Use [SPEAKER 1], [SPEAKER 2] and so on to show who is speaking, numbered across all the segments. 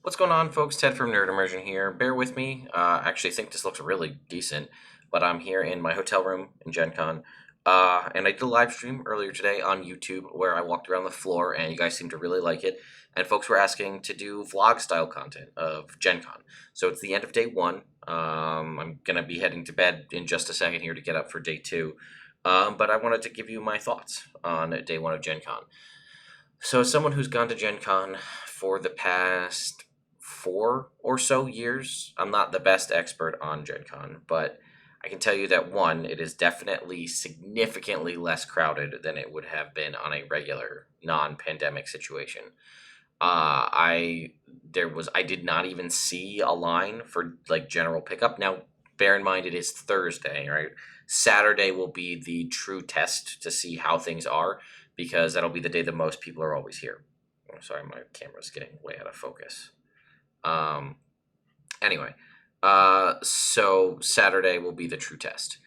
[SPEAKER 1] What's going on, folks? Ted from Nerd Immersion here. Bear with me. I actually think this looks really decent, but I'm here in my hotel room in GenCon. And I did a live stream earlier today on YouTube where I walked around the floor, and you guys seemed to really like it. And folks were asking to do vlog style content of GenCon. So it's the end of day one. I'm going to be heading to bed in just a second here to get up for day two. But I wanted to give you my thoughts on day one of GenCon. So, as someone who's gone to Gen Con for the past 4 or so years, I'm not the best expert on Gen Con, but I can tell you that one, it is definitely significantly less crowded than it would have been on a regular non-pandemic situation. I I did not even see a line for like general pickup. Now, bear in mind it is Thursday, right? Saturday will be the true test to see how things are because that'll be the day that most people are always here. Oh, sorry, my camera's getting way out of focus. Um, anyway, so Saturday will be the true test.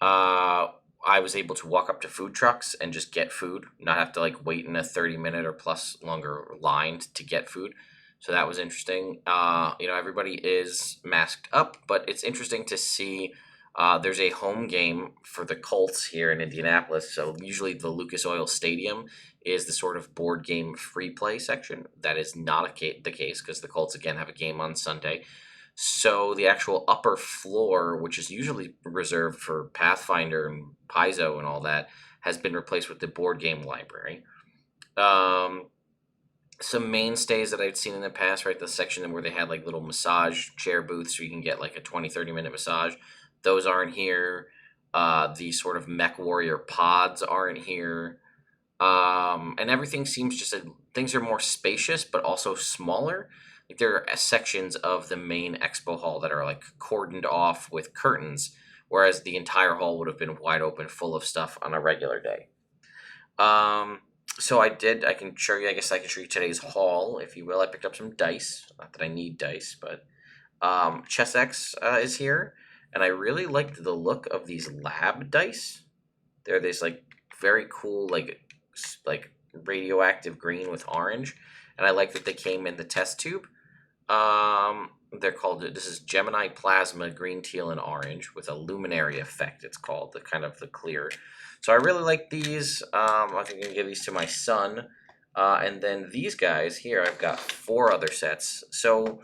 [SPEAKER 1] Uh, I was able to walk up to food trucks and just get food, not have to like wait in a 30-minute or plus longer line to get food. So that was interesting. Everybody is masked up, but it's interesting to see. There's a home game for the Colts here in Indianapolis. So usually the Lucas Oil Stadium is the sort of board game free play section. That is not the case because the Colts again have a game on Sunday. So the actual upper floor, which is usually reserved for Pathfinder and Paizo and all that, has been replaced with the board game library. Um, some mainstays that I've seen in the past, right? The section where they had like little massage chair booths so you can get like a 20-30 minute massage. Those aren't here. The sort of mech warrior pods aren't here. And everything seems things are more spacious, but also smaller. Like there are sections of the main expo hall that are like cordoned off with curtains, whereas the entire hall would have been wide open, full of stuff on a regular day. Um, I can show you. I guess I can show you today's haul, if you will. I picked up some dice. Not that I need dice, but ChessX is here, and I really liked the look of these lab dice. They're this like very cool like radioactive green with orange, and I like that they came in the test tube. They're called this is Gemini Plasma green, teal, and orange with a luminary effect. It's called the kind of the clear. So I really like these. I think I'm gonna give these to my son. And then these guys here, I've got four other sets. So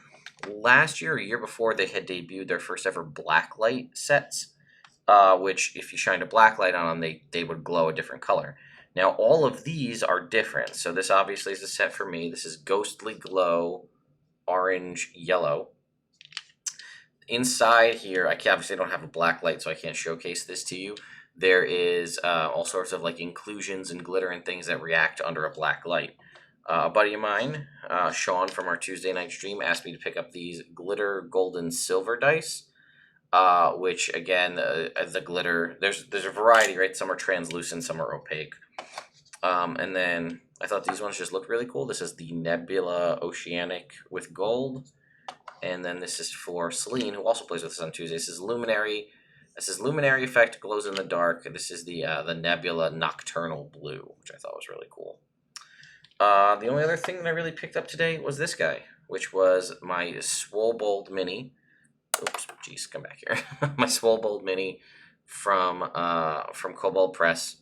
[SPEAKER 1] last year, or year before, they had debuted their first ever blacklight sets, which if you shined a blacklight on them, they would glow a different color. Now all of these are different. So this obviously is a set for me. This is Ghostly Glow, orange, yellow. Inside here, obviously don't have a black light, so I can't showcase this to you. There is all sorts of like inclusions and glitter and things that react under a black light. A buddy of mine, Sean from our Tuesday night stream, asked me to pick up these glitter golden silver dice. Which again, the glitter, there's a variety, right? Some are translucent, some are opaque. And then I thought these ones just looked really cool. This is the Nebula Oceanic with gold. And then this is for Celine, who also plays with us on Tuesday. This is Luminary. This is Luminary Effect, glows in the dark. This is the Nebula Nocturnal Blue, which I thought was really cool. The only other thing that I really picked up today was this guy, which was my Swobold Mini. Oops, jeez, come back here. My Swobold Mini from Cobalt Press.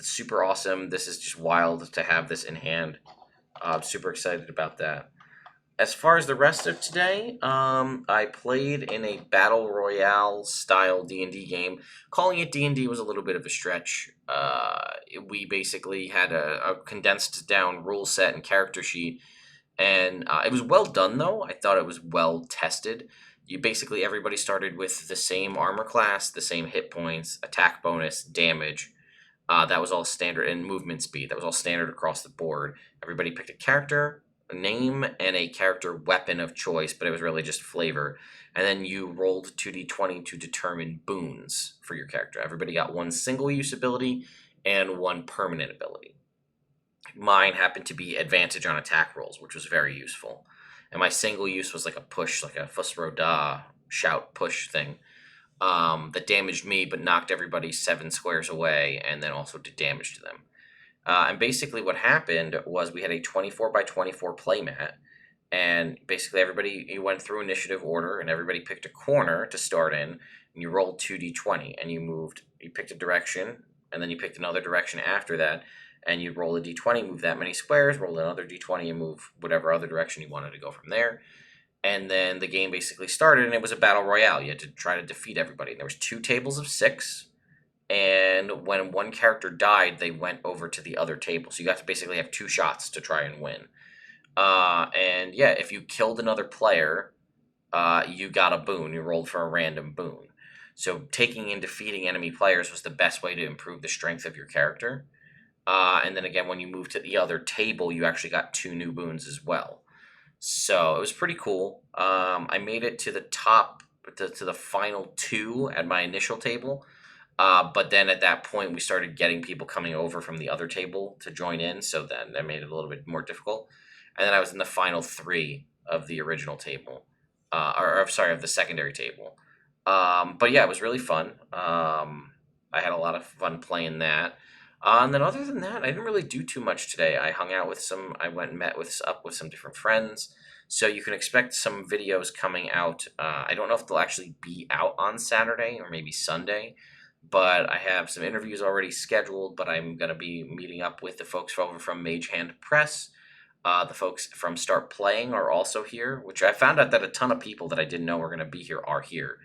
[SPEAKER 1] Super awesome. This is just wild to have this in hand. I'm super excited about that. As far as the rest of today, I played in a battle royale style D&D game. Calling it D&D was a little bit of a stretch. We basically had a condensed down rule set and character sheet, and it was well done though. I thought it was well tested. Everybody started with the same armor class, the same hit points, attack bonus, damage. That was all standard, and movement speed. That was all standard across the board. Everybody picked a character, a name, and a character weapon of choice, but it was really just flavor. And then you rolled 2d20 to determine boons for your character. Everybody got one single use ability and one permanent ability. Mine happened to be advantage on attack rolls, which was very useful. And my single use was like a push, like a Fusroda shout push thing. That damaged me but knocked everybody 7 squares away and then also did damage to them. And basically what happened was we had a 24 by 24 playmat, And basically everybody, you went through initiative order, and everybody picked a corner to start in, and you rolled 2d20, and you picked a direction, and then you picked another direction after that, and you roll a d20, move that many squares, roll another d20, and move whatever other direction you wanted to go from there. And then the game basically started, and it was a battle royale. You had to try to defeat everybody. And there was 2 tables of 6, and when one character died, they went over to the other table. So you got to basically have 2 shots to try and win. And yeah, if you killed another player, you got a boon. You rolled for a random boon. So taking and defeating enemy players was the best way to improve the strength of your character. And then again, when you moved to the other table, you actually got 2 new boons as well. So it was pretty cool. I made it to the top, to the final 2 at my initial table. But then at that point, we started getting people coming over from the other table to join in. So then that made it a little bit more difficult. And then I was in the final 3 of the original table, or sorry, of the secondary table. But yeah, it was really fun. I had a lot of fun playing that. And then other than that, I didn't really do too much today. I went and met up with some different friends. So you can expect some videos coming out. I don't know if they'll actually be out on Saturday or maybe Sunday, but I have some interviews already scheduled. But I'm going to be meeting up with the folks over from Mage Hand Press. The folks from Start Playing are also here, which I found out that a ton of people that I didn't know were going to be here are here.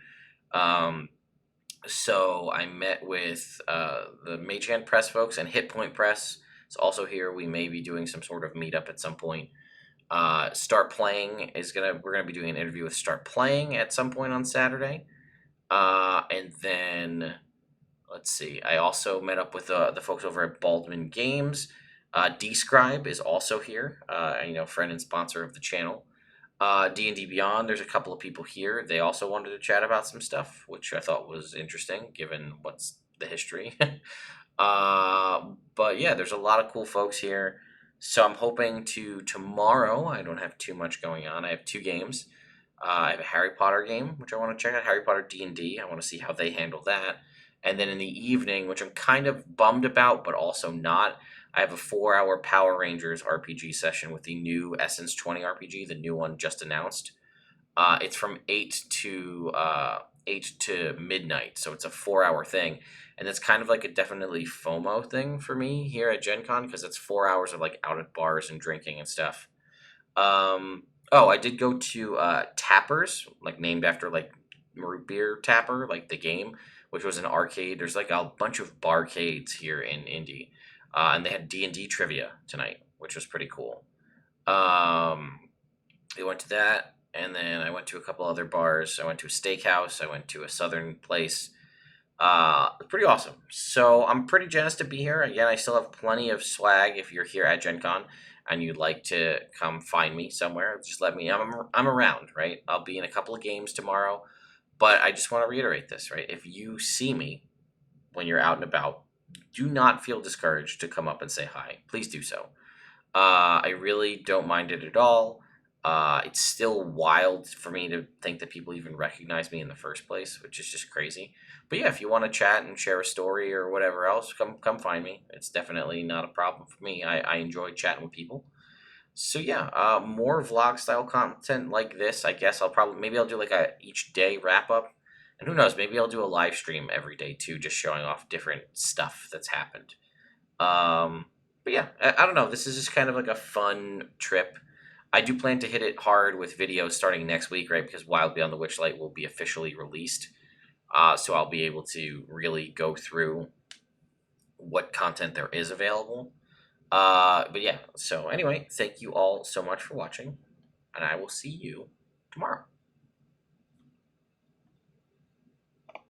[SPEAKER 1] So I met with the Mage Hand Press folks, and Hit Point Press is also here. We may be doing some sort of meetup at some point. Start Playing we're gonna be doing an interview with Start Playing at some point on Saturday. And then let's see. I also met up with the folks over at Baldwin Games. Describe is also here. Friend and sponsor of the channel. D&D Beyond, there's a couple of people here. They also wanted to chat about some stuff, which I thought was interesting, given what's the history. But yeah, there's a lot of cool folks here. So I'm hoping tomorrow, I don't have too much going on. I have 2 games. I have a Harry Potter game, which I want to check out, Harry Potter D&D. I want to see how they handle that. And then in the evening, which I'm kind of bummed about, but also not, I have a 4-hour Power Rangers RPG session with the new Essence 20 RPG, the new one just announced. It's from 8 to midnight, so it's a 4-hour thing. And it's kind of like a definitely FOMO thing for me here at GenCon, because it's 4 hours of like out at bars and drinking and stuff. I did go to Tappers, like named after like root beer tapper, like the game, which was an arcade. There's like a bunch of barcades here in Indy, and they had D&D trivia tonight, which was pretty cool. We went to that, and then I went to a couple other bars. I went to a steakhouse. I went to a southern place. It's pretty awesome. So I'm pretty jazzed to be here. Again, I still have plenty of swag if you're here at Gen Con and you'd like to come find me somewhere. Just let me know. I'm around, right? I'll be in a couple of games tomorrow. But I just want to reiterate this, right? If you see me when you're out and about, do not feel discouraged to come up and say hi. Please do so. I really don't mind it at all. It's still wild for me to think that people even recognize me in the first place, which is just crazy. But yeah, if you want to chat and share a story or whatever else, come find me. It's definitely not a problem for me. I enjoy chatting with people. So yeah, more vlog style content like this. I guess maybe I'll do like a each day wrap up, and who knows, maybe I'll do a live stream every day too, just showing off different stuff that's happened. But yeah, I don't know. This is just kind of like a fun trip. I do plan to hit it hard with videos starting next week, right? Because Wild Beyond the Witchlight will be officially released. So I'll be able to really go through what content there is available. But yeah, so anyway, thank you all so much for watching, and I will see you tomorrow.